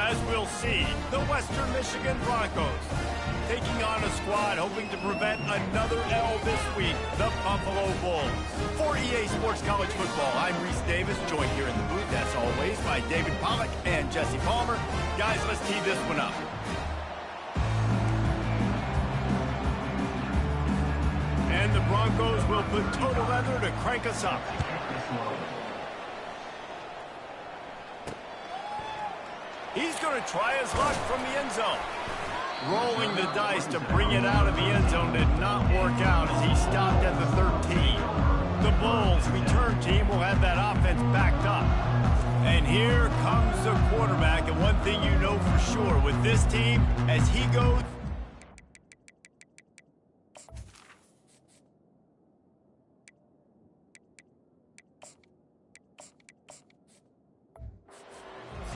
As we'll see, the Western Michigan Broncos taking on a squad hoping to prevent another L this week, the Buffalo Bulls. For EA Sports College Football, I'm Reese Davis, joined here in the booth, as always, by David Pollack and Jesse Palmer. Guys, let's tee this one up. And the Broncos will put total leather to crank us up. He's going to try his luck from the end zone. Rolling the dice to bring it out of the end zone did not work out as he stopped at the 13. The Bulls return team will have that offense backed up. And here comes the quarterback. And one thing you know for sure with this team, as he goes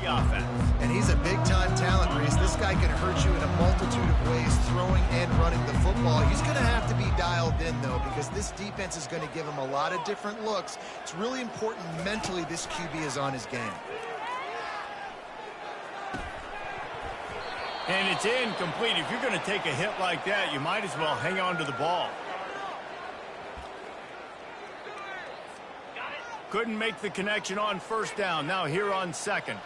the offense. And he's a big-time talent, Reese. This guy can hurt you in a multitude of ways, throwing and running the football. He's going to have to be dialed in, though, because this defense is going to give him a lot of different looks. It's really important mentally this QB is on his game. And it's incomplete. If you're going to take a hit like that, you might as well hang on to the ball. Couldn't make the connection on first down. Now here on second.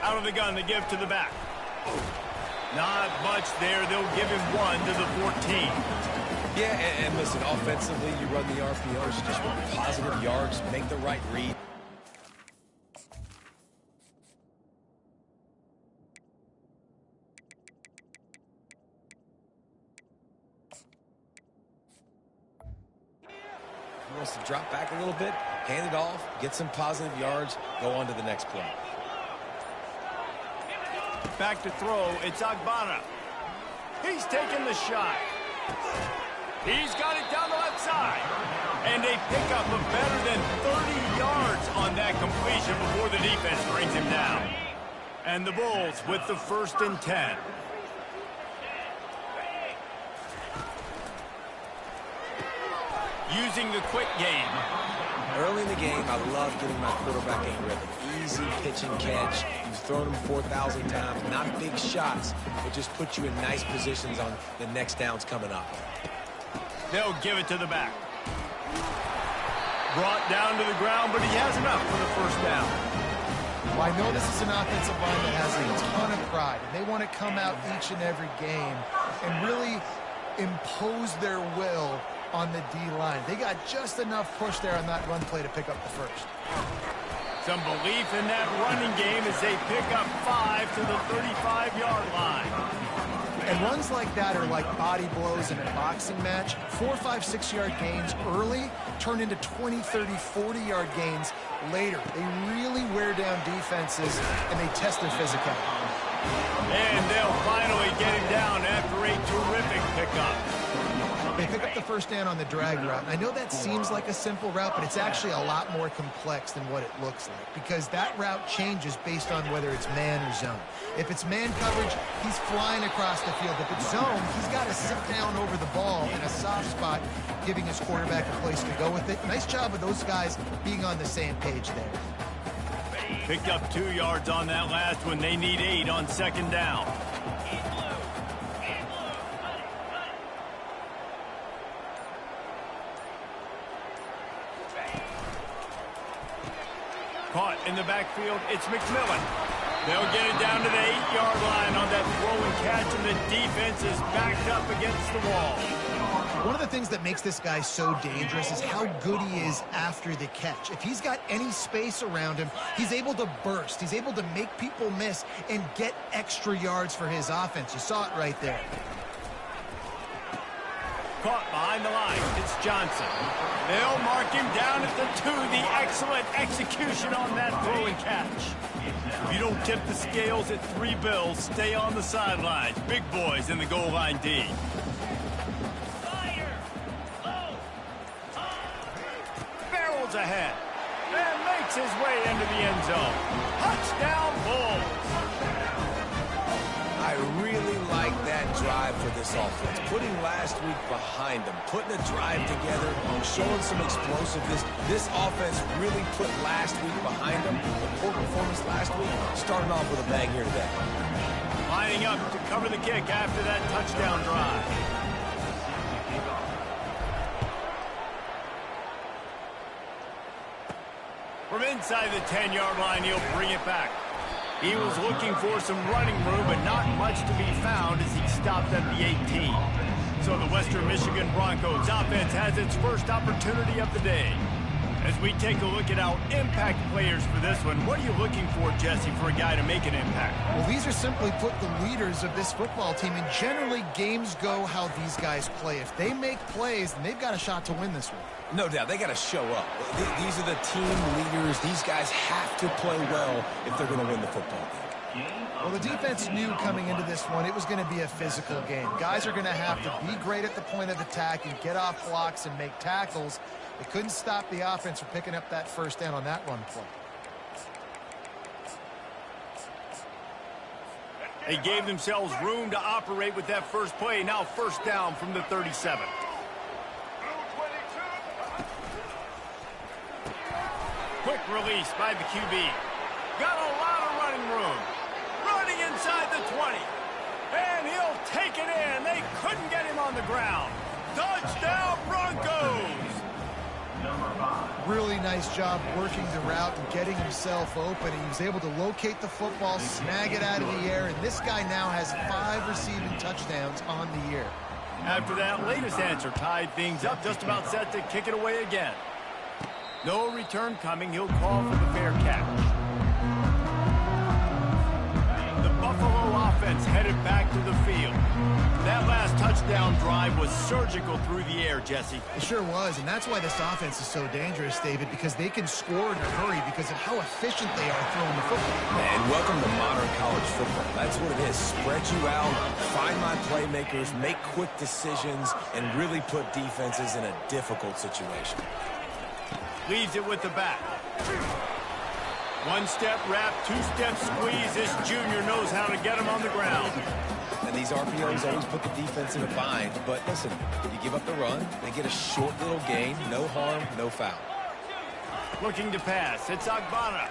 Out of the gun, they give to the back. Not much there. They'll give him one to the 14. Yeah, and listen, offensively, you run the RPOs, just run positive yards, make the right read. He wants to drop back a little bit, hand it off, get some positive yards, go on to the next play. Back to throw, it's Agbana. He's taking the shot. He's got it down the left side. And a pickup of better than 30 yards on that completion before the defense brings him down. And the Bulls with the 1st and 10. Using the quick game. Early in the game, I love getting my quarterback in rhythm. Easy pitch and catch. You've thrown him 4,000 times. Not big shots, but just put you in nice positions on the next downs coming up. They'll give it to the back. Brought down to the ground, but he has enough for the 1st down. Well, I know this is an offensive line that has a ton of pride, and they want to come out each and every game and really impose their will on the D-line. They got just enough push there on that run play to pick up the 1st. Some belief in that running game as they pick up 5 to the 35-yard line. And runs like that are like body blows in a boxing match. 4, 5, 6-yard gains early turn into 20, 30, 40-yard gains later. They really wear down defenses, and they test their physicality. And they'll finally get him down after a terrific pickup. They pick up the 1st down on the drag route. And I know that seems like a simple route, but it's actually a lot more complex than what it looks like, because that route changes based on whether it's man or zone. If it's man coverage, he's flying across the field. If it's zone, he's got to sit down over the ball in a soft spot, giving his quarterback a place to go with it. Nice job of those guys being on the same page there. Picked up 2 yards on that last one. They need 8 on 2nd down. Caught in the backfield, it's McMillan. They'll get it down to the 8-yard line on that throw and catch, and the defense is backed up against the wall. One of the things that makes this guy so dangerous is how good he is after the catch. If he's got any space around him, he's able to burst. He's able to make people miss and get extra yards for his offense. You saw it right there. Caught behind the line. It's Johnson. They'll mark him down at the 2. The excellent execution on that throw and catch. If you don't tip the scales at 3 bills, stay on the sidelines. Big boys in the goal line D. Barrels ahead and makes his way into the end zone. Touchdown, Bulls. I I really like that drive for this offense. Putting last week behind them, putting a drive together, showing some explosiveness. This offense really put last week behind them. The poor performance last week, starting off with a bang here today. Lining up to cover the kick after that touchdown drive. From inside the 10-yard line, he'll bring it back. He was looking for some running room, but not much to be found as he stopped at the 18. So the Western Michigan Broncos offense has its first opportunity of the day. As we take a look at our impact players for this one, what are you looking for, Jesse, for a guy to make an impact? Well, these are simply put the leaders of this football team, and generally games go how these guys play. If they make plays, then they've got a shot to win this one. No doubt, they got to show up. These are the team leaders. These guys have to play well if they're going to win the football game. Well, the defense knew coming into this one it was going to be a physical game. Guys are going to have to be great at the point of attack and get off blocks and make tackles. They couldn't stop the offense from picking up that first down on that run play. They gave themselves room to operate with that first play. Now first down from the 37. Quick release by the QB. Got a lot of running room. Running inside the 20. And he'll take it in. They couldn't get him on the ground. Touchdown, Broncos! Really nice job working the route and getting himself open. He was able to locate the football, snag it out of the air, and this guy now has 5 receiving touchdowns on the year. After that latest answer tied things up, just about set to kick it away again. No return coming. He'll call for the fair catch. The Buffalo offense headed back to the field. That last touchdown drive was surgical through the air, Jesse. It sure was, and that's why this offense is so dangerous, David, because they can score in a hurry because of how efficient they are throwing the football. And welcome to modern college football. That's what it is. Spread you out, find my playmakers, make quick decisions, and really put defenses in a difficult situation. Leaves it with the back. One-step wrap, two-step squeeze. This junior knows how to get him on the ground. And these RPOs always put the defense in a bind. But listen, if you give up the run, they get a short little gain. No harm, no foul. Looking to pass. It's Agbana.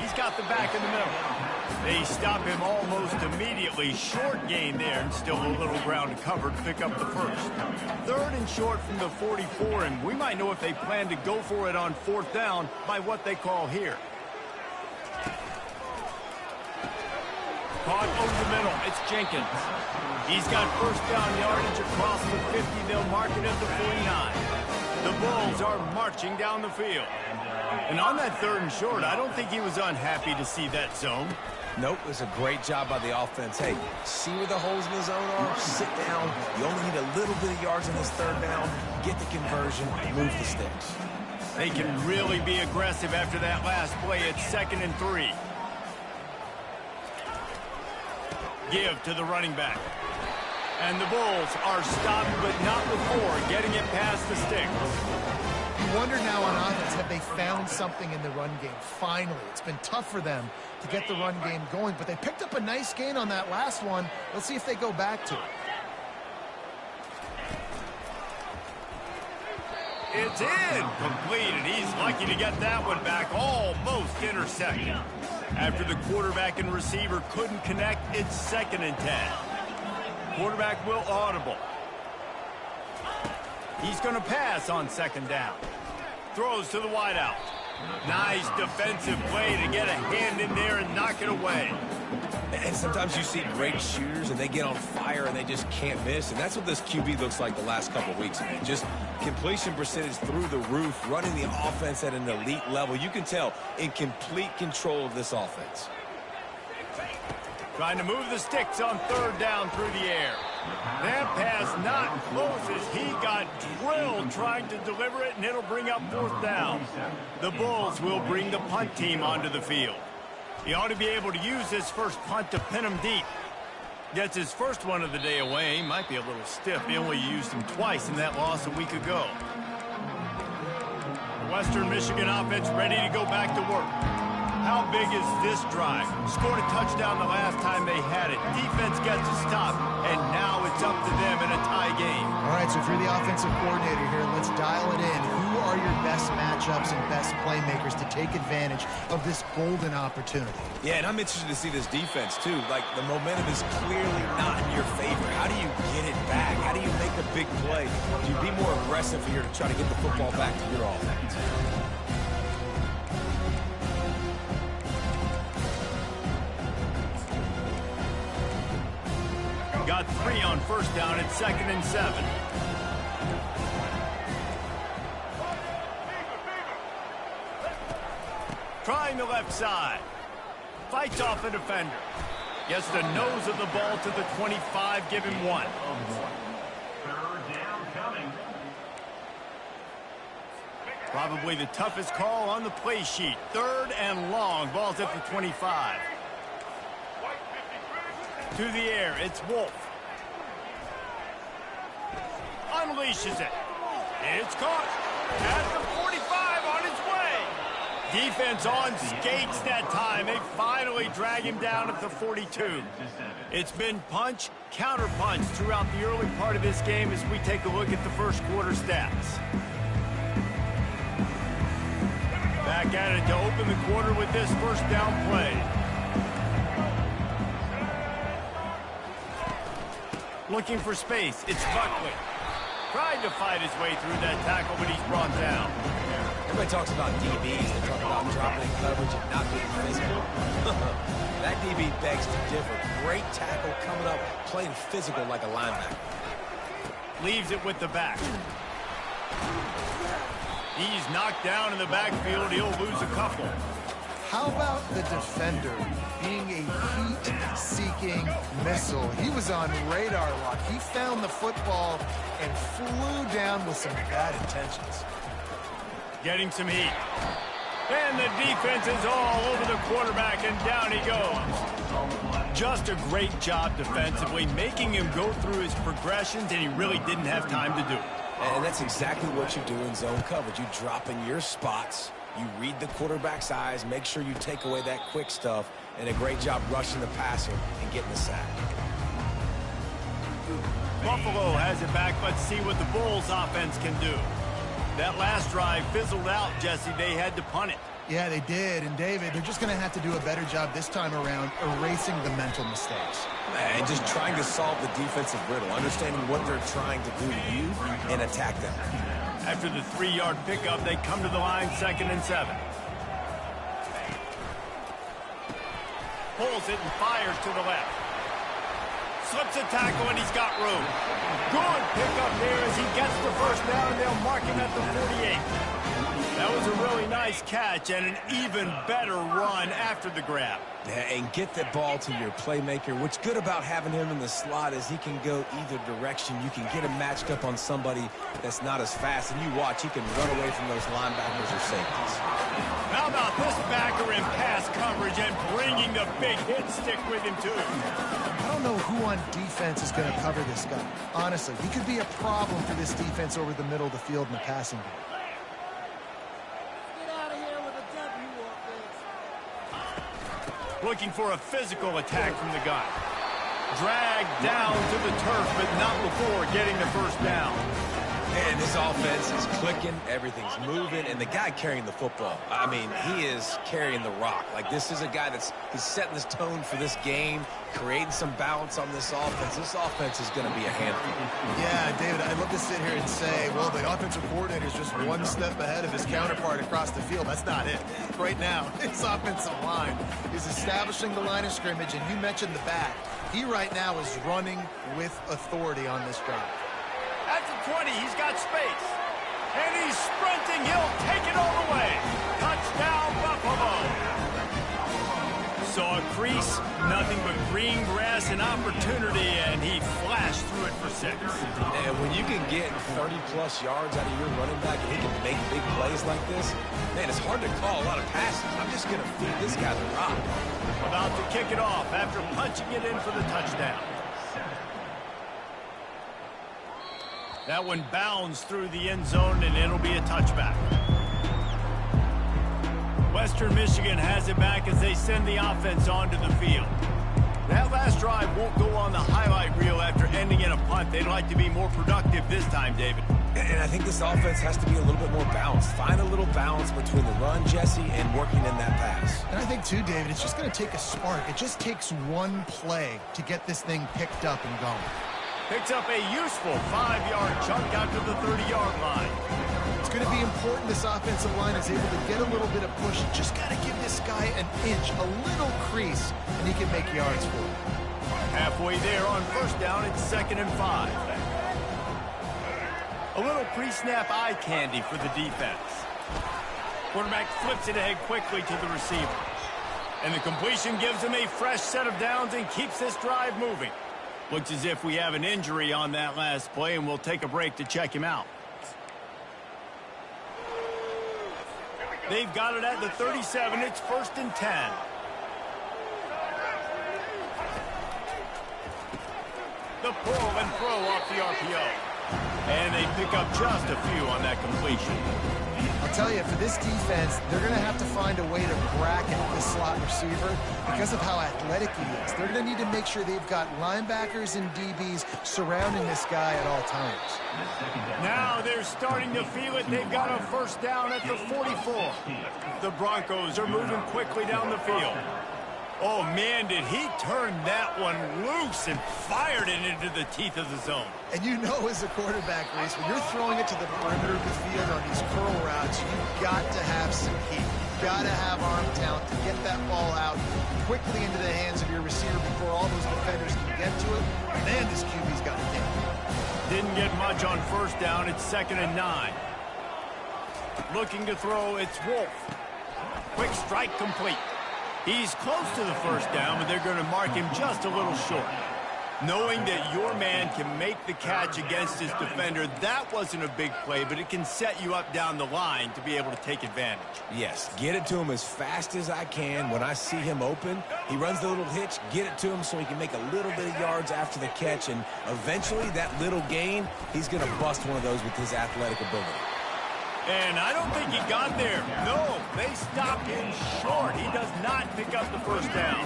He's got the back in the middle. They stop him almost immediately. Short gain there, and still a little ground to cover to pick up the first. 3rd and short from the 44, and we might know if they plan to go for it on 4th down by what they call here. Caught over the middle. It's Jenkins. He's got first down yardage across the 50. They'll mark it at the 49. The Bulls are marching down the field. And on that 3rd and short, I don't think he was unhappy to see that zone. Nope, it was a great job by the offense. Hey, see where the holes in the zone are? Sit down. You only need a little bit of yards on this 3rd down. Get the conversion, move the sticks. They can really be aggressive after that last play. It's 2nd and 3. Give to the running back. And the Bulls are stopped, but not before getting it past the stick. You wonder now on offense, have they found something in the run game? Finally, it's been tough for them to get the run game going, but they picked up a nice gain on that last one. Let's see if they go back to it. It's in. Completed. He's lucky to get that one back. Almost intercepted. After the quarterback and receiver couldn't connect, it's 2nd and 10. Quarterback will audible. He's going to pass on 2nd down. Throws to the wideout. Nice defensive play to get a hand in there and knock it away. And sometimes you see great shooters and they get on fire and they just can't miss. And that's what this QB looks like the last couple of weeks, man. Just completion percentage through the roof, running the offense at an elite level. You can tell in complete control of this offense. Trying to move the sticks on 3rd down through the air. That pass not close as he got drilled trying to deliver it, and it'll bring up 4th down. The Bulls will bring the punt team onto the field. He ought to be able to use this first punt to pin him deep. Gets his first one of the day away. He might be a little stiff. He only used him twice in that loss a week ago. The Western Michigan offense ready to go back to work. How big is this drive? Scored a touchdown the last time they had it. Defense gets a stop, and now it's up to them in a tie game. All right, so if you're the offensive coordinator here, let's dial it in. Who are your best matchups and best playmakers to take advantage of this golden opportunity? Yeah, and I'm interested to see this defense, too. Like, the momentum is clearly not in your favor. How do you get it back? How do you make a big play? Do you be more aggressive here to try to get the football back to your offense? Got 3 on first down at 2nd and 7. Trying the left side. Fights off a defender. Gets the nose of the ball to the 25. Give him 1. Third down coming. Probably the toughest call on the play sheet. 3rd and long. Ball's at the 25. To the air, it's Wolf. Unleashes it. It's caught. At the 45 on his way. Defense on skates that time. They finally drag him down at the 42. It's been punch, counter punch throughout the early part of this game as we take a look at the first quarter stats. Back at it to open the quarter with this first down play. Looking for space. It's Buckley. Tried to fight his way through that tackle, but he's brought down. Everybody talks about DBs. They talk about dropping in coverage and not being physical. That DB begs to differ. Great tackle coming up, playing physical like a linebacker. Leaves it with the back. He's knocked down in the backfield. He'll lose a couple. How about the defender being a heat-seeking missile? He was on radar lock. He found the football and flew down with some bad intentions. Getting some heat. And the defense is all over the quarterback, and down he goes. Just a great job defensively, making him go through his progressions, and he really didn't have time to do it. And that's exactly what you do in zone coverage. You drop in your spots. You read the quarterback's eyes, make sure you take away that quick stuff, and a great job rushing the passer and getting the sack. Buffalo has it back. Let's see what the Bulls offense can do. That last drive fizzled out, Jesse. They had to punt it. Yeah, they did. And, David, they're just going to have to do a better job this time around erasing the mental mistakes. And just trying to solve the defensive riddle, understanding what they're trying to do to you and attack them. After the 3-yard pickup, they come to the line 2nd and 7. Pulls it and fires to the left. Slips a tackle and he's got room. Good pickup there as he gets the first down, and they'll mark him at the 48. That was a really nice catch and an even better run after the grab. Yeah, and get the ball to your playmaker. What's good about having him in the slot is he can go either direction. You can get him matched up on somebody that's not as fast, and you watch, he can run away from those linebackers or safeties. How about this backer in pass coverage and bringing the big hit stick with him, too? I don't know who on defense is going to cover this guy. Honestly, he could be a problem for this defense over the middle of the field in the passing game. Looking for a physical attack from the gun. Dragged down to the turf, but not before getting the first down. And this offense is clicking, everything's moving, and the guy carrying the football, I mean, he is carrying the rock. Like, this is a guy he's setting this tone for this game, creating some balance on this offense. This offense is going to be a handful. Yeah, David, I'd love to sit here and say, well, the offensive coordinator is just one step ahead of his counterpart across the field. That's not it. Right now, his offensive line is establishing the line of scrimmage, and you mentioned the back. He right now is running with authority on this drive. At the 20, he's got space. And he's sprinting. He'll take it all the way. Touchdown, Buffalo. Saw a crease, nothing but green grass and opportunity, and he flashed through it for 6. And when you can get 30-plus yards out of your running back and he can make big plays like this, man, it's hard to call a lot of passes. I'm just going to feed this guy the rock. About to kick it off after punching it in for the touchdown. That one bounds through the end zone, and it'll be a touchback. Western Michigan has it back as they send the offense onto the field. That last drive won't go on the highlight reel after ending in a punt. They'd like to be more productive this time, David. And I think this offense has to be a little bit more balanced. Find a little balance between the run, Jesse, and working in that pass. And I think, too, David, it's just going to take a spark. It just takes one play to get this thing picked up and going. Picks up a useful 5-yard chunk out to the 30-yard line. It's going to be important this offensive line is able to get a little bit of push. Just got to give this guy an inch, a little crease, and he can make yards for it. Halfway there on first down, it's 2nd and 5. A little pre-snap eye candy for the defense. Quarterback flips it ahead quickly to the receiver. And the completion gives him a fresh set of downs and keeps this drive moving. Looks as if we have an injury on that last play, and we'll take a break to check him out. They've got it at the 37. It's 1st and 10. The pull and throw off the RPO. And they pick up just a few on that completion. I'll tell you, for this defense, they're going to have to find a way to bracket this slot receiver because of how athletic he is. They're going to need to make sure they've got linebackers and DBs surrounding this guy at all times. Now they're starting to feel it. They've got a first down at the 44. The Broncos are moving quickly down the field. Oh, man, did he turn that one loose and fired it into the teeth of the zone. And you know as a quarterback, Reese, when you're throwing it to the perimeter of the field on these curl routes, you've got to have some heat. You've got to have arm talent to get that ball out quickly into the hands of your receiver before all those defenders can get to it. Man, this QB's got it down. Didn't get much on first down. It's 2nd and 9. Looking to throw, it's Wolf. Quick strike complete. He's close to the first down, but they're going to mark him just a little short. Knowing that your man can make the catch against his defender, that wasn't a big play, but it can set you up down the line to be able to take advantage. Yes, get it to him as fast as I can. When I see him open, he runs the little hitch, get it to him so he can make a little bit of yards after the catch, and eventually that little gain, he's going to bust one of those with his athletic ability. And I don't think he got there. No, they stopped him short. He does not pick up the first down.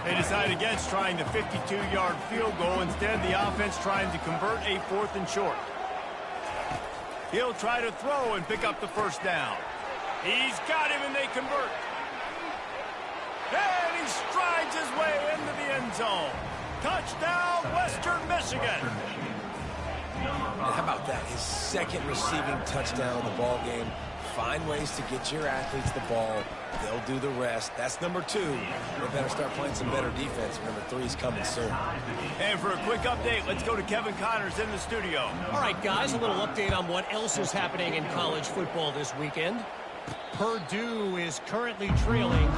They decide against trying the 52-yard field goal. Instead, the offense trying to convert a 4th and short. He'll try to throw and pick up the first down. He's got him, and they convert. And he strides his way into the end zone. Touchdown, Western Michigan. How about that? His 2nd receiving touchdown of the ball game. Find ways to get your athletes the ball. They'll do the rest. That's number 2. They better start playing some better defense. Number 3's coming soon. And for a quick update, let's go to Kevin Connors in the studio. All right, guys, a little update on what else is happening in college football this weekend. Purdue is currently trailing,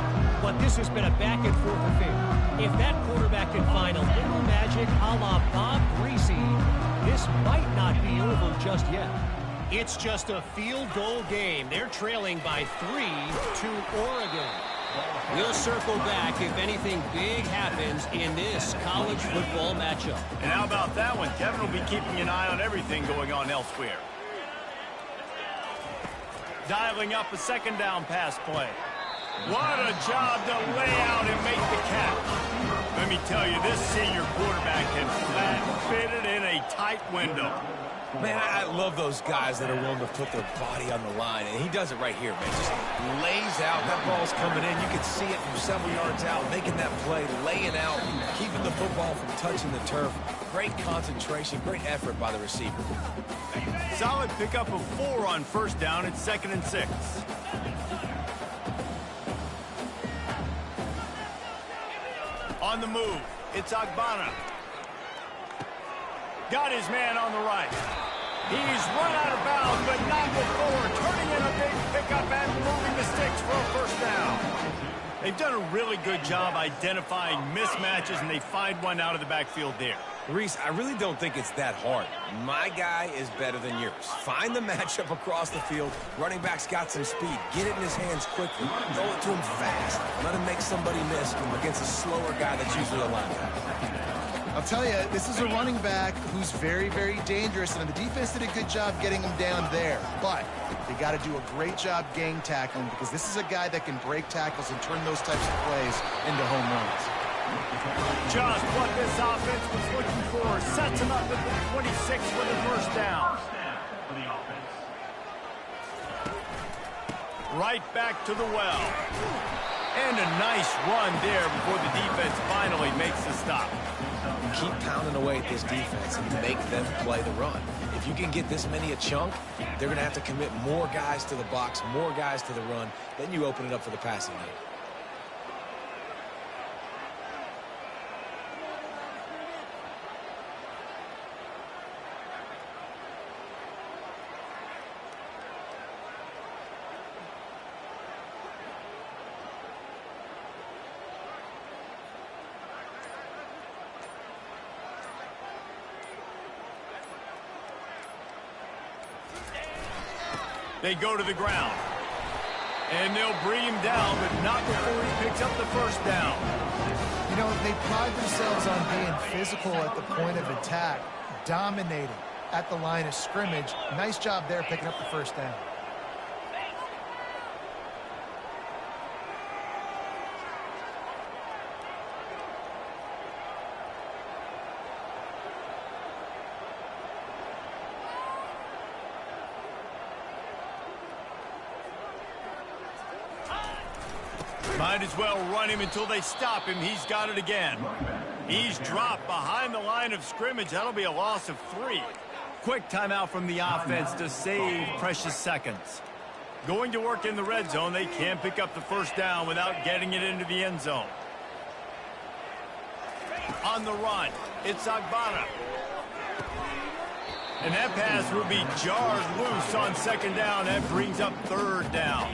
but this has been a back-and-forth affair. If that quarterback can find a little magic a la Bob Greasy, this might not be over just yet. It's just a field goal game. They're trailing by 3 to Oregon. We'll circle back if anything big happens in this college football matchup. And how about that one? Kevin will be keeping an eye on everything going on elsewhere. Dialing up a 2nd down pass play. What a job to lay out and make the catch. Let me tell you, this senior quarterback can flat fit it in a tight window. Man, I love those guys that are willing to put their body on the line, and he does it right here, man. Just lays out. That ball's coming in. You can see it from several yards out, making that play, laying out, keeping the football from touching the turf. Great concentration, great effort by the receiver. Solid pickup of 4 on first down. It's 2nd and 6. On the move, it's Agbana. Got his man on the right. He's run out of bounds, but not before turning in a big pickup and moving the sticks for a first down. They've done a really good job identifying mismatches, and they find one out of the backfield there. Reese, I really don't think it's that hard. My guy is better than yours. Find the matchup across the field. Running back's got some speed. Get it in his hands quickly. Throw it to him fast. Let him make somebody miss against a slower guy that's usually a linebacker. I'll tell you, this is a running back who's very, very dangerous, and the defense did a good job getting him down there. But they got to do a great job gang tackling because this is a guy that can break tackles and turn those types of plays into home runs. Just what this offense was looking for. Sets him up at the 26 with a first down. For the offense. Right back to the well. And a nice run there before the defense finally makes the stop. Keep pounding away at this defense and make them play the run. If you can get this many a chunk, they're going to have to commit more guys to the box, more guys to the run. Then you open it up for the passing game. They go to the ground. And they'll bring him down, but not before he picks up the first down. You know, they pride themselves on being physical at the point of attack, dominating at the line of scrimmage. Nice job there picking up the first down. Might as well run him until they stop him. He's got it again. He's dropped behind the line of scrimmage. That'll be a loss of 3. Quick timeout from the offense to save precious seconds. Going to work in the red zone. They can't pick up the first down without getting it into the end zone. On the run, it's Agbada. And that pass will be jarred loose on second down. That brings up third down.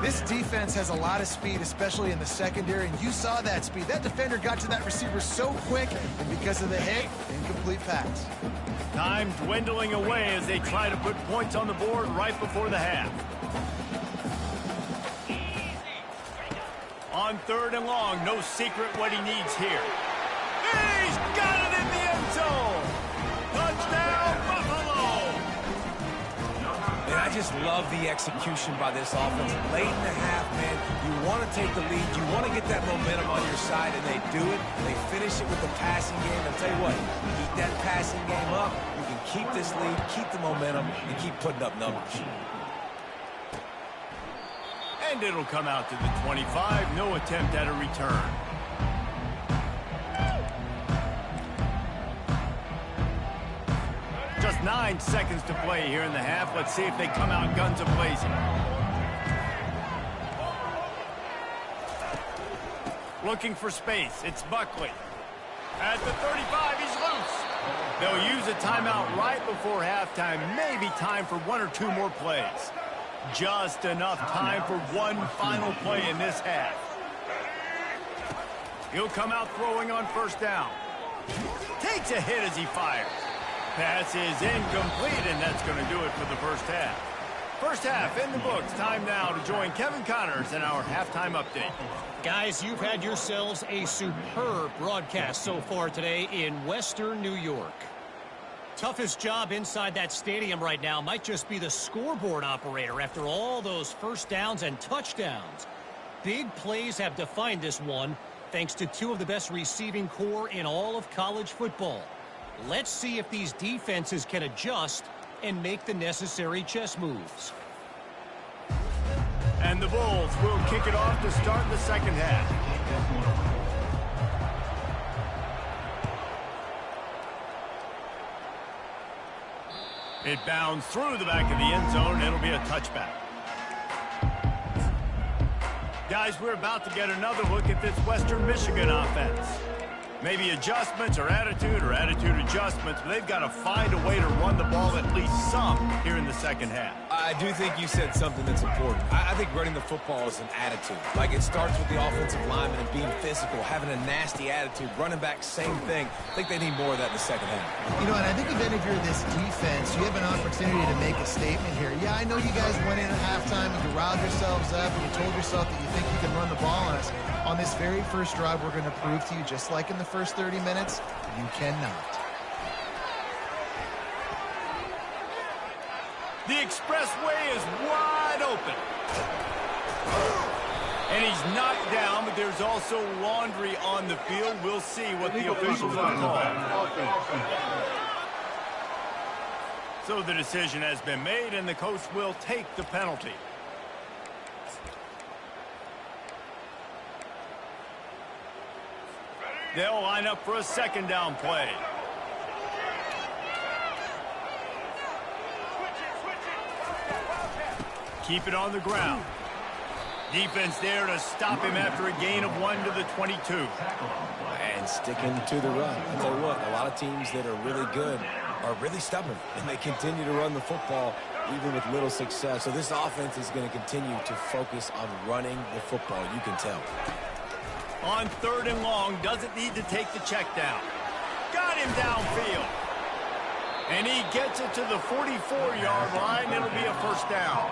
This defense has a lot of speed, especially in the secondary, and you saw that speed. That defender got to that receiver so quick, and because of the hit, incomplete pass. Time dwindling away as they try to put points on the board right before the half. On third and long, no secret what he needs here. He's got it in the end zone! Touchdown, Buffalo! And I just love the execution by this offense. Late in the half, man, you want to take the lead. You want to get that momentum on your side, and they do it. They finish it with the passing game. I'll tell you what, keep that passing game up. You can keep this lead, keep the momentum, and keep putting up numbers. And it'll come out to the 25. No attempt at a return. Just 9 seconds to play here in the half. Let's see if they come out guns a-blazing. Looking for space. It's Buckley. At the 35, he's loose. They'll use a timeout right before halftime. Maybe time for 1 or 2 more plays. Just enough time for one final play in this half. He'll come out throwing on first down. Takes a hit as he fires. Pass is incomplete, and that's going to do it for the first half. First half in the books. Time now to join Kevin Connors in our halftime update. Guys, you've had yourselves a superb broadcast so far today in Western New York. Toughest job inside that stadium right now might just be the scoreboard operator after all those first downs and touchdowns. Big plays have defined this one thanks to 2 of the best receiving core in all of college football. Let's see if these defenses can adjust and make the necessary chess moves. And the Bulls will kick it off to start the second half. It bounds through the back of the end zone, and it'll be a touchback. Guys, we're about to get another look at this Western Michigan offense. Maybe adjustments or attitude adjustments, but they've got to find a way to run the ball at least some here in the second half. I do think you said something that's important. I think running the football is an attitude. Like, it starts with the offensive lineman and being physical, having a nasty attitude. Running back, same thing. I think they need more of that in the second half. You know, and I think even if you're this defense, you have an opportunity to make a statement here. Yeah, I know you guys went in at halftime and you riled yourselves up and you told yourself that you think you can run the ball on us. On this very first drive, we're going to prove to you, just like in the first 30 minutes, you cannot. The expressway is wide open. And he's knocked down, but there's also laundry on the field. We'll see what the officials have called. So the decision has been made, and the coach will take the penalty. They'll line up for a second down play. Keep it on the ground. Defense there to stop him after a gain of 1 to the 22. And sticking to the run. I'll tell you what, a lot of teams that are really good are really stubborn, and they continue to run the football even with little success. So this offense is going to continue to focus on running the football, you can tell. On 3rd and long, doesn't need to take the check down. Got him downfield. And he gets it to the 44-yard line. It'll be a first down.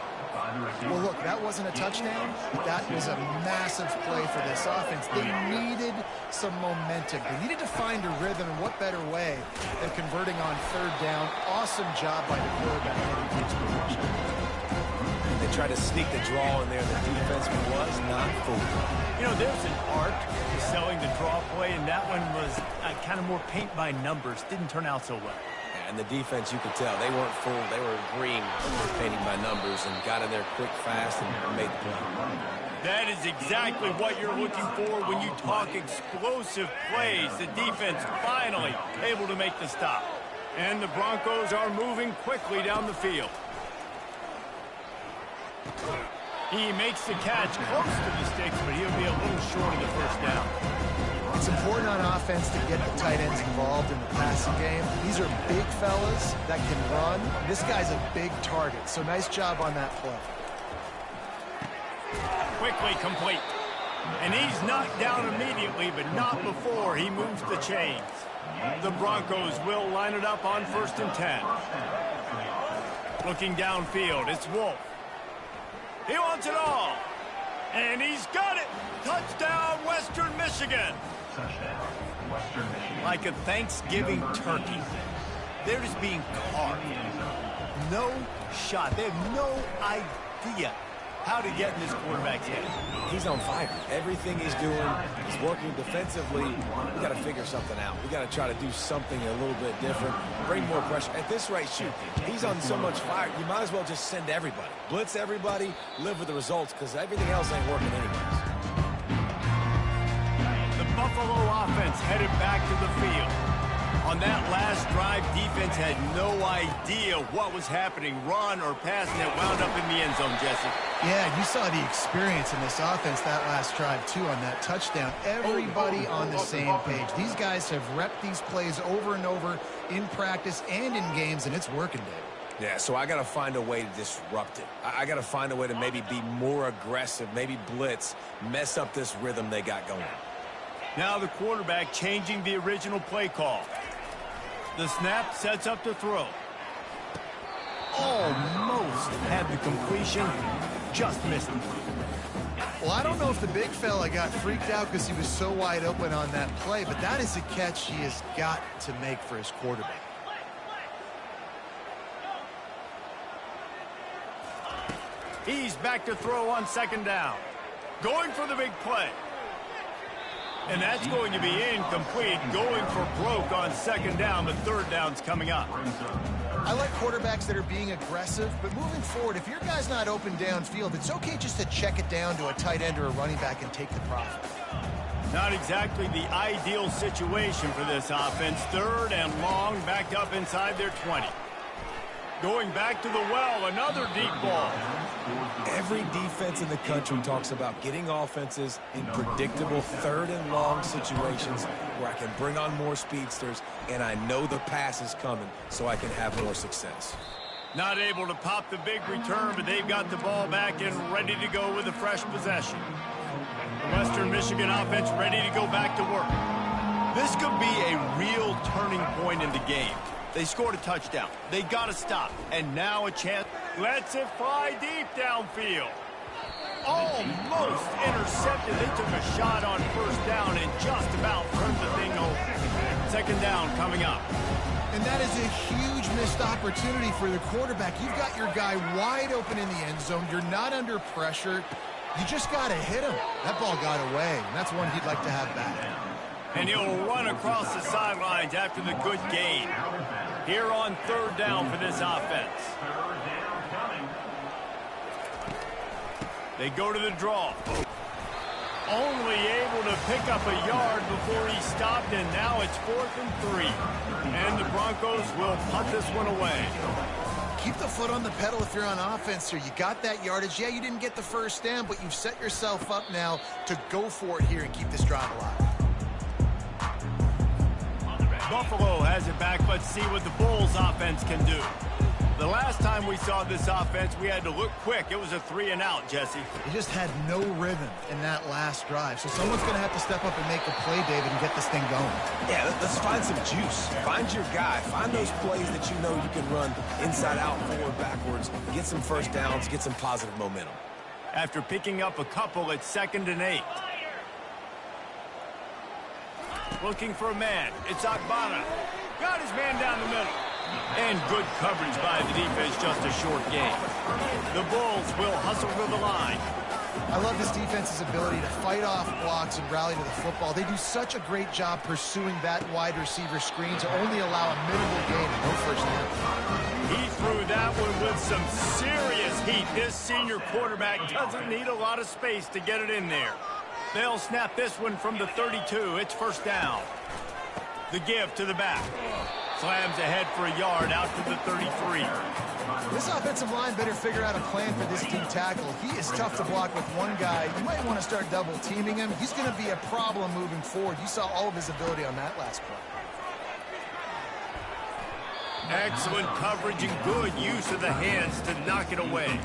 Well, look, that wasn't a touchdown, but that was a massive play for this offense. They needed some momentum. They needed to find a rhythm, and what better way than converting on 3rd down. Awesome job by the quarterback getting to his position. They tried to sneak the draw in there. The defense was not fooled. You know, there's an art to selling the draw play, and that one was kind of more paint by numbers. Didn't turn out so well. And the defense, you could tell, they weren't fooled. They were agreeing with painting by numbers and got in there quick, fast, and made the play. That is exactly what you're looking for when you talk explosive plays. The defense finally able to make the stop. And the Broncos are moving quickly down the field. He makes the catch close to the sticks, but he'll be a little short of the first down. It's important on offense to get the tight ends involved in the passing game. These are big fellas that can run. This guy's a big target, so nice job on that play. Quickly complete. And he's knocked down immediately, but not before he moves the chains. The Broncos will line it up on 1st and 10. Looking downfield, it's Wolf. He wants it all. And he's got it. Touchdown, Western Michigan. Like a Thanksgiving turkey. They're just being carved. No shot. They have no idea how to get in this quarterback's head. He's on fire. Everything he's doing, he's working defensively. We got to figure something out. We got to try to do something a little bit different. Bring more pressure. At this rate, shoot, he's on so much fire, you might as well just send everybody. Blitz everybody, live with the results, because everything else ain't working anyways. The Buffalo offense headed back to the field. On that last drive, defense had no idea what was happening, run or pass, and it wound up in the end zone, Jesse. Yeah, you saw the experience in this offense that last drive, too, on that touchdown. Everybody on the same page. These guys have repped these plays over and over in practice and in games, and it's working, Dave. Yeah, so I got to find a way to disrupt it. I got to find a way to maybe be more aggressive, maybe blitz, mess up this rhythm they got going. Now the quarterback changing the original play call. The snap sets up to throw. Almost had the completion, just missed it. Well, I don't know if the big fella got freaked out because he was so wide open on that play, but that is a catch he has got to make for his quarterback. He's back to throw on 2nd down. Going for the big play. And that's going to be incomplete. Going for broke on 2nd down, but 3rd down's coming up. I like quarterbacks that are being aggressive, but moving forward, if your guy's not open downfield, it's okay just to check it down to a tight end or a running back and take the profit. Not exactly the ideal situation for this offense. 3rd and long, backed up inside their 20. Going back to the well, another deep ball. Every defense in the country talks about getting offenses in predictable 3rd and long situations where I can bring on more speedsters and I know the pass is coming so I can have more success. Not able to pop the big return, but they've got the ball back and ready to go with a fresh possession. The Western Michigan offense ready to go back to work. This could be a real turning point in the game. They scored a touchdown. They got to stop. And now a chance. Lets it fly deep downfield. Almost intercepted. They took a shot on first down and just about turned the thing over. Second down coming up. And that is a huge missed opportunity for the quarterback. You've got your guy wide open in the end zone. You're not under pressure. You just got to hit him. That ball got away, and that's one he'd like to have back. And he'll run across the sidelines after the good gain. Here on third down for this offense. They go to the draw. Only able to pick up a yard before he stopped, and now it's 4th and 3. And the Broncos will punt this one away. Keep the foot on the pedal if you're on offense here. You got that yardage. Yeah, you didn't get the first down, but you've set yourself up now to go for it here and keep this drive alive. Buffalo has it back. Let's see what the Bulls offense can do. The last time we saw this offense, we had to look quick. It was a 3-and-out, Jesse. They just had no rhythm in that last drive. So someone's going to have to step up and make a play, David, and get this thing going. Yeah, let's find some juice. Find your guy. Find those plays that you know you can run inside out, forward, backwards. Get some first downs. Get some positive momentum. After picking up a couple at 2nd and 8. Looking for a man. It's Akbana. Got his man down the middle. And good coverage by the defense, just a short game. The Bulls will hustle to the line. I love this defense's ability to fight off blocks and rally to the football. They do such a great job pursuing that wide receiver screen to only allow a minimal gain and no first down. He threw that one with some serious heat. This senior quarterback doesn't need a lot of space to get it in there. They'll snap this one from the 32. It's first down. The give to the back. Slams ahead for a yard out to the 33. This offensive line better figure out a plan for this deep tackle. He is tough to block with one guy. You might want to start double teaming him. He's going to be a problem moving forward. You saw all of his ability on that last play. Excellent coverage and good use of the hands to knock it away.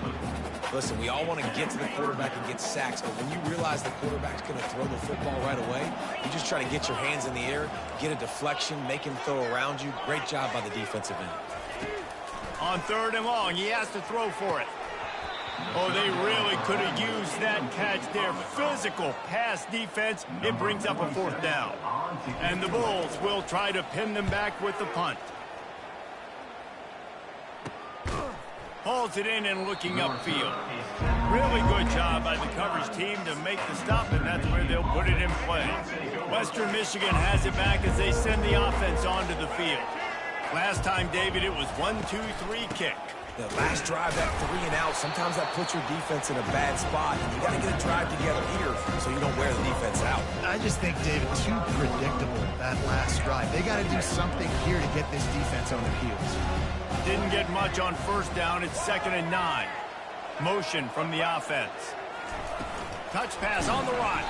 Listen, we all want to get to the quarterback and get sacks, but when you realize the quarterback's going to throw the football right away, you just try to get your hands in the air, get a deflection, make him throw around you. Great job by the defensive end. On 3rd and long, he has to throw for it. Oh, they really could have used that catch there. Physical pass defense. It brings up a 4th down. And the Bulls will try to pin them back with the punt. Hauls it in and looking upfield. Really good job by the coverage team to make the stop, and that's where they'll put it in play. Western Michigan has it back as they send the offense onto the field. Last time, David, it was 1-2-3 kick. The last drive, that 3-and-out, sometimes that puts your defense in a bad spot. And you got to get a drive together here so you don't wear the defense out. I just think, David, too predictable that last drive. They got to do something here to get this defense on their heels. Didn't get much on first down. It's 2nd and 9. Motion from the offense. Touch pass on the right.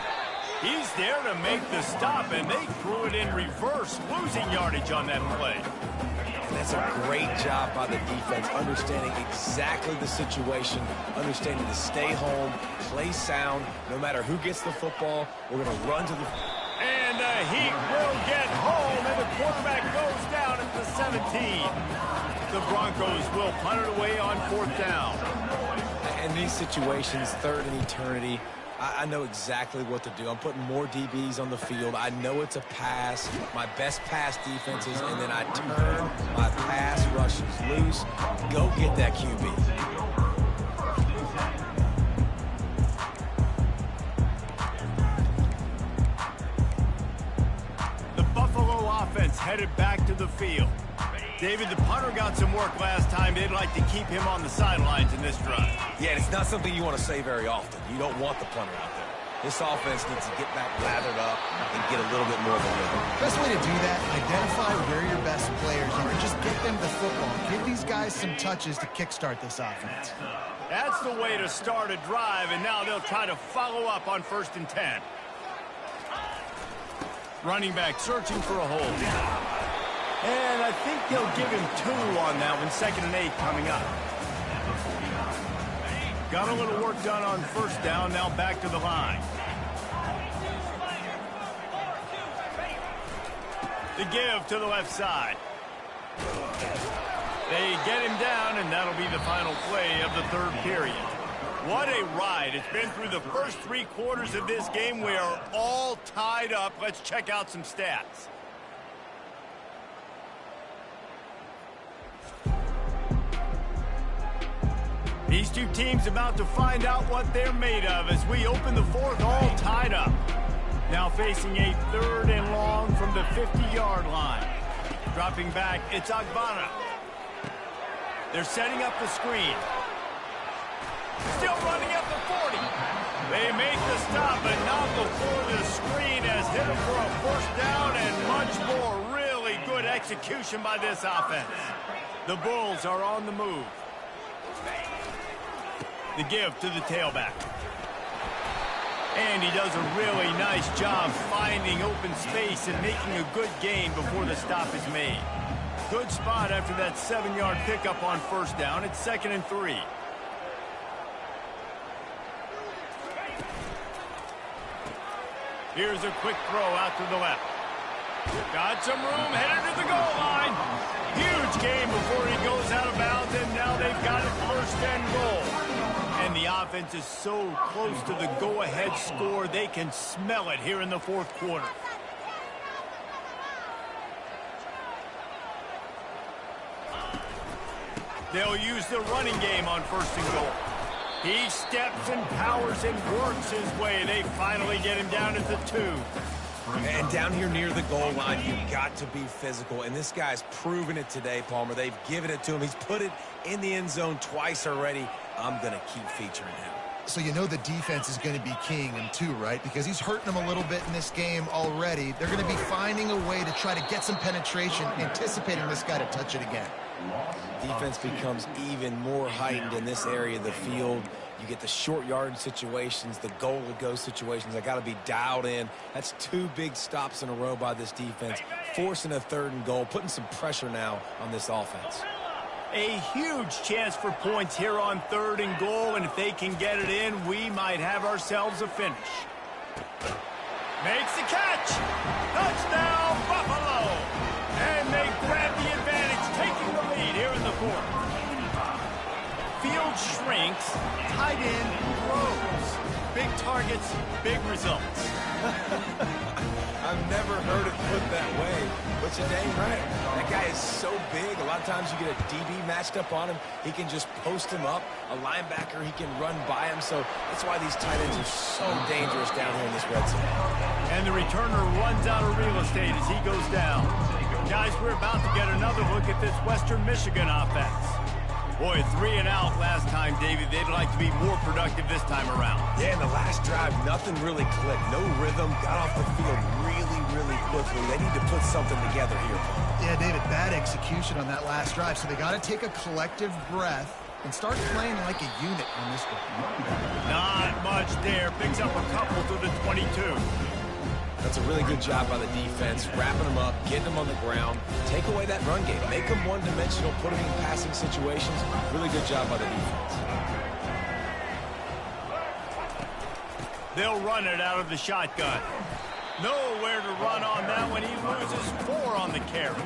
He's there to make the stop, and they threw it in reverse, losing yardage on that play. That's a great job by the defense, understanding exactly the situation, understanding to stay home, play sound. No matter who gets the football, we're going to run to the... And he will get home, and the quarterback goes down at the 17. The Broncos will punt it away on 4th down. In these situations, 3rd and eternity, I know exactly what to do. I'm putting more DBs on the field. I know it's a pass, my best pass defenses, and then I turn my pass rushes loose. Go get that QB. The Buffalo offense headed back to the field. David, the punter got some work last time. They'd like to keep him on the sidelines in this drive. Yeah, and it's not something you want to say very often. You don't want the punter out there. This offense needs to get back lathered up and get a little bit more of a rhythm. Best way to do that, identify where your best players are and just get them the football. Give these guys some touches to kickstart this offense. That's the way to start a drive, and now they'll try to follow up on 1st and 10. Running back searching for a hole. And I think they'll give him 2 on that one. 2nd and 8 coming up. Got a little work done on first down. Now back to the line. The give to the left side. They get him down, and that'll be the final play of the 3rd period. What a ride. It's been through the first 3 quarters of this game. We are all tied up. Let's check out some stats. These two teams about to find out what they're made of as we open the fourth, all tied up. Now facing a 3rd and long from the 50-yard line. Dropping back, it's Agbana. They're setting up the screen. Still running at the 40. They make the stop, but not before the screen has hit them for a first down and much more. Really good execution by this offense. The Bulls are on the move. The give to the tailback. And he does a really nice job finding open space and making a good gain before the stop is made. Good spot after that 7-yard pickup on first down. It's 2nd and 3. Here's a quick throw out to the left. Got some room, headed to the goal line. Huge gain before he goes out of bounds, and now they've got it 1st and goal. And the offense is so close to the go-ahead score, they can smell it here in the 4th quarter. They'll use the running game on 1st and goal. He steps and powers and works his way. They finally get him down at the 2. And down here near the goal line, you've got to be physical. And this guy's proven it today, Palmer. They've given it to him. He's put it in the end zone twice already. I'm going to keep featuring him. So you know the defense is going to be keying him too, right? Because he's hurting them a little bit in this game already. They're going to be finding a way to try to get some penetration, anticipating this guy to touch it again. Defense becomes even more heightened in this area of the field. You get the short yard situations, the goal-to-go situations. I got to be dialed in. That's 2 big stops in a row by this defense, forcing a 3rd and goal, putting some pressure now on this offense. A huge chance for points here on 3rd and goal, and if they can get it in, we might have ourselves a finish. Makes the catch. Touchdown, Buffalo. And they grab the advantage, taking the lead here in the 4th. Field shrinks, tight end grows. Big targets, big results. I've never heard it put that way, but you're dang right. That guy is so big. A lot of times you get a DB matched up on him. He can just post him up. A linebacker, he can run by him. So that's why these tight ends are so dangerous down here in this red zone. And the returner runs out of real estate as he goes down. Guys, we're about to get another look at this Western Michigan offense. Boy, 3 and out last time, David. They'd like to be more productive this time around. Yeah, in the last drive, nothing really clicked. No rhythm, got off the field really quickly. They need to put something together here. Yeah, David, bad execution on that last drive. So they got to take a collective breath and start playing like a unit on this one. Not much there. Picks up a couple to the 22. That's a really good job by the defense, wrapping them up, getting them on the ground, take away that run game, make them one-dimensional, put them in passing situations. Really good job by the defense. They'll run it out of the shotgun. Nowhere to run on that one. He loses 4 on the carry.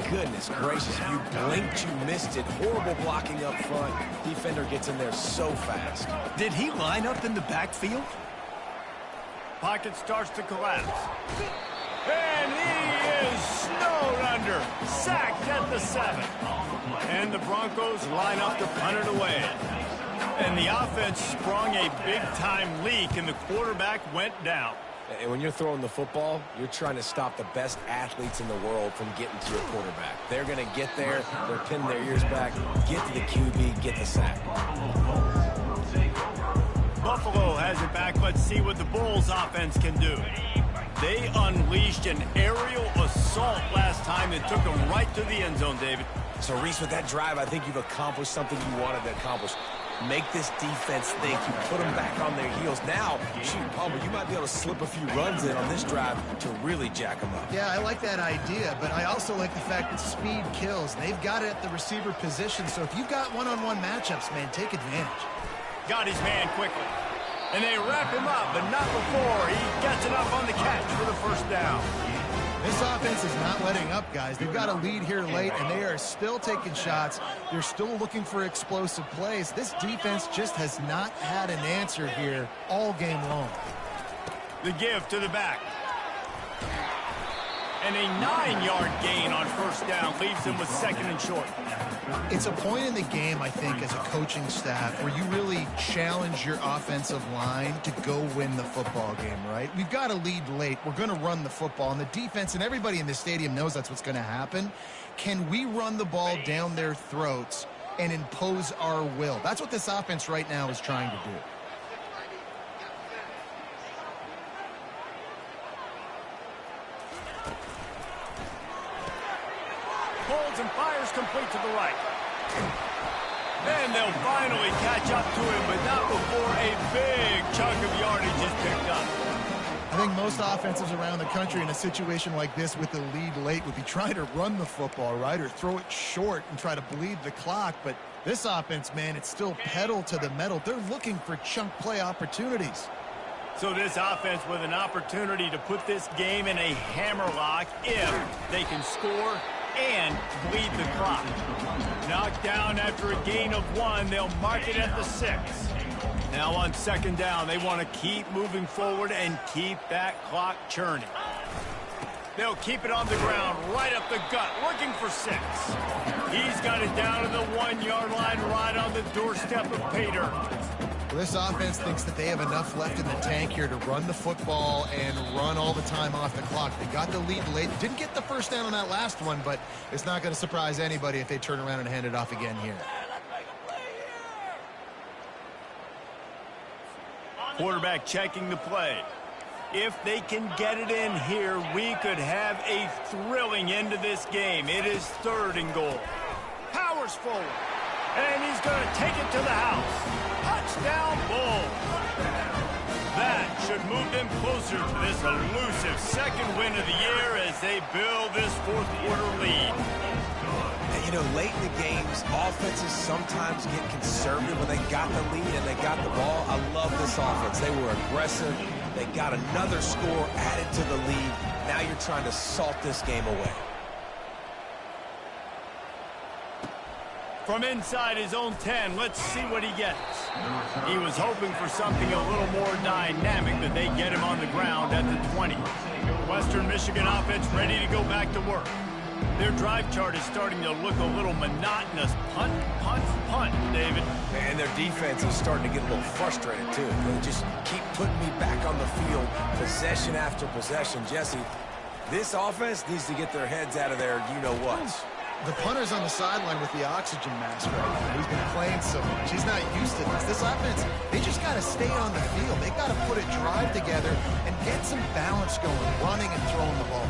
Goodness gracious, you blinked, you missed it. Horrible blocking up front. Defender gets in there so fast. Did he line up in the backfield? Pocket starts to collapse. And he is snowed under. Sacked at the 7. And the Broncos line up to punt it away. And the offense sprung a big-time leak, and the quarterback went down. And when you're throwing the football, you're trying to stop the best athletes in the world from getting to your quarterback. They're going to get there. They're pinning their ears back, get to the QB, get the sack. Buffalo has it back. Let's see what the Bulls offense can do. They unleashed an aerial assault last time that took them right to the end zone, David. So, Reese, with that drive, I think you've accomplished something you wanted to accomplish. Make this defense think. You put them back on their heels. Now, shoot, Palmer, you might be able to slip a few runs in on this drive to really jack them up. Yeah, I like that idea, but I also like the fact that speed kills. They've got it at the receiver position, so if you've got one-on-one matchups, man, take advantage. Got his man quickly. And they wrap him up, but not before he gets enough on the catch for the first down. This offense is not letting up, guys. They've got a lead here late, and they are still taking shots. They're still looking for explosive plays. This defense just has not had an answer here all game long. The give to the back. And a 9-yard gain on first down leaves them with second and short. It's a point in the game, I think, as a coaching staff where you really challenge your offensive line to go win the football game, right? We've got a lead late. We're going to run the football. And the defense and everybody in the stadium knows that's what's going to happen. Can we run the ball down their throats and impose our will? That's what this offense right now is trying to do. Holds and fires complete to the right. And they'll finally catch up to him, but not before a big chunk of yardage is picked up. I think most offensives around the country in a situation like this with the lead late would be trying to run the football, right, or throw it short and try to bleed the clock. But this offense, man, it's still pedal to the metal. They're looking for chunk play opportunities. So this offense with an opportunity to put this game in a hammerlock if they can score and bleed the clock. Knocked down after a gain of 1. They'll mark it at the 6. Now on second down, they want to keep moving forward and keep that clock churning. They'll keep it on the ground, right up the gut, looking for 6. He's got it down to the 1-yard line, right on the doorstep of pay dirt. This offense thinks that they have enough left in the tank here to run the football and run all the time off the clock. They got the lead late. Didn't get the first down on that last one, but it's not going to surprise anybody if they turn around and hand it off again here. Quarterback checking the play. If they can get it in here, we could have a thrilling end to this game. It is 3rd and goal. Powers forward. And he's going to take it to the house. Touchdown, Bulls. That should move them closer to this elusive second win of the year as they build this 4th quarter lead. And, you know, late in the games, offenses sometimes get conservative when they got the lead and they got the ball. I love this offense. They were aggressive. They got another score added to the lead. Now you're trying to salt this game away. From inside his own 10, let's see what he gets. He was hoping for something a little more dynamic, but they get him on the ground at the 20. Western Michigan offense ready to go back to work. Their drive chart is starting to look a little monotonous. Punt, punt, punt, David. And their defense is starting to get a little frustrated, too. They just keep putting me back on the field, possession after possession. Jesse, this offense needs to get their heads out of there, you-know-whats. The punter's on the sideline with the oxygen mask right now. He's been playing so much. He's not used to this. This offense, they just got to stay on the field. They got to put a drive together and get some balance going, running and throwing the ball.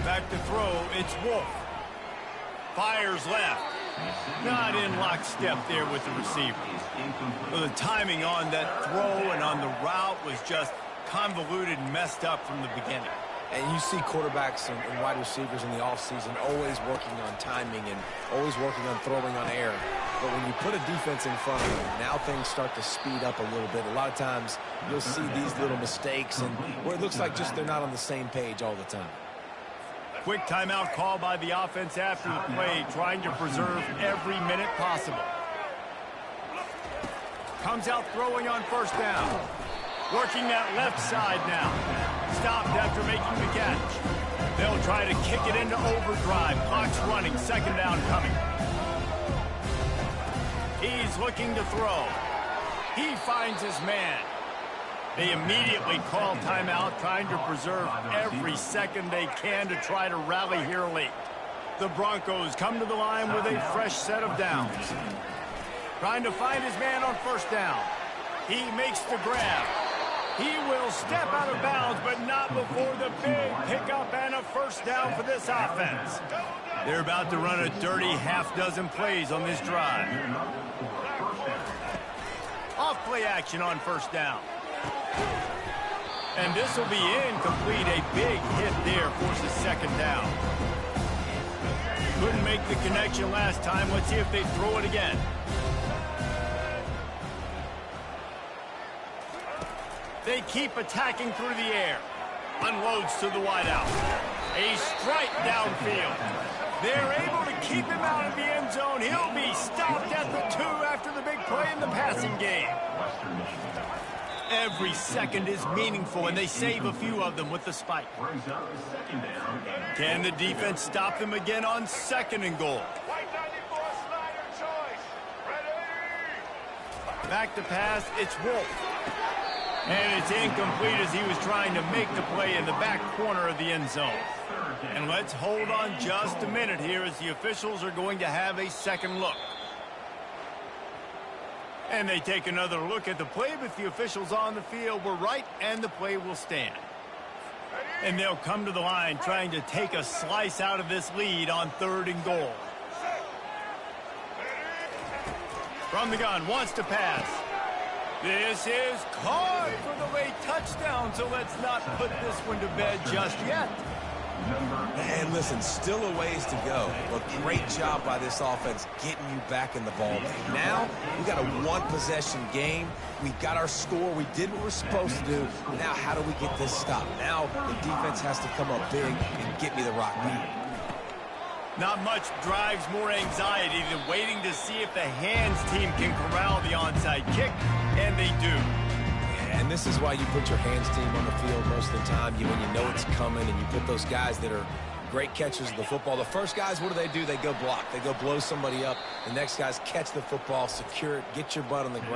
Back to throw, it's Wolf. Fires left. Not in lockstep there with the receiver. Well, the timing on that throw and on the route was just convoluted and messed up from the beginning. And you see quarterbacks and wide receivers in the offseason always working on timing and always working on throwing on air. But when you put a defense in front of them, now things start to speed up a little bit. A lot of times you'll see these little mistakes and where it looks like just they're not on the same page all the time. Quick timeout call by the offense after the play, trying to preserve every minute possible. Comes out throwing on first down. Working that left side now. Stopped after making the catch. They'll try to kick it into overdrive. Clock's running. Second down coming. He's looking to throw. He finds his man. They immediately call timeout, trying to preserve every second they can to try to rally here late. The Broncos come to the line with a fresh set of downs. Trying to find his man on first down. He makes the grab. He will step out of bounds, but not before the big pickup and a first down for this offense. They're about to run a dirty half-dozen plays on this drive. Off-play action on first down. And this will be incomplete. A big hit there forces second down. Couldn't make the connection last time. Let's see if they throw it again. They keep attacking through the air. Unloads to the wideout. A strike downfield. They're able to keep him out of the end zone. He'll be stopped at the 2 after the big play in the passing game. Every second is meaningful, and they save a few of them with the spike. Can the defense stop them again on 2nd and goal? Back to pass, it's Wolf. And it's incomplete as he was trying to make the play in the back corner of the end zone. And let's hold on just a minute here as the officials are going to have a second look. And they take another look at the play, but the officials on the field were right, and the play will stand. And they'll come to the line trying to take a slice out of this lead on 3rd and goal. From the gun, wants to pass. This is caught for the late touchdown, so let's not put this one to bed just yet. And listen, still a ways to go, but great job by this offense getting you back in the ball game. Now, we got a one-possession game. We got our score. We did what we're supposed to do. Now, how do we get this stopped? Now, the defense has to come up big and get me the rock back. Not much drives more anxiety than waiting to see if the hands team can corral the onside kick, and they do. And this is why you put your hands team on the field most of the time, when you know it's coming, and you put those guys that are great catchers of the football. The first guys, what do? They go block. They go blow somebody up. The next guys catch the football, secure it, get your butt on the ground.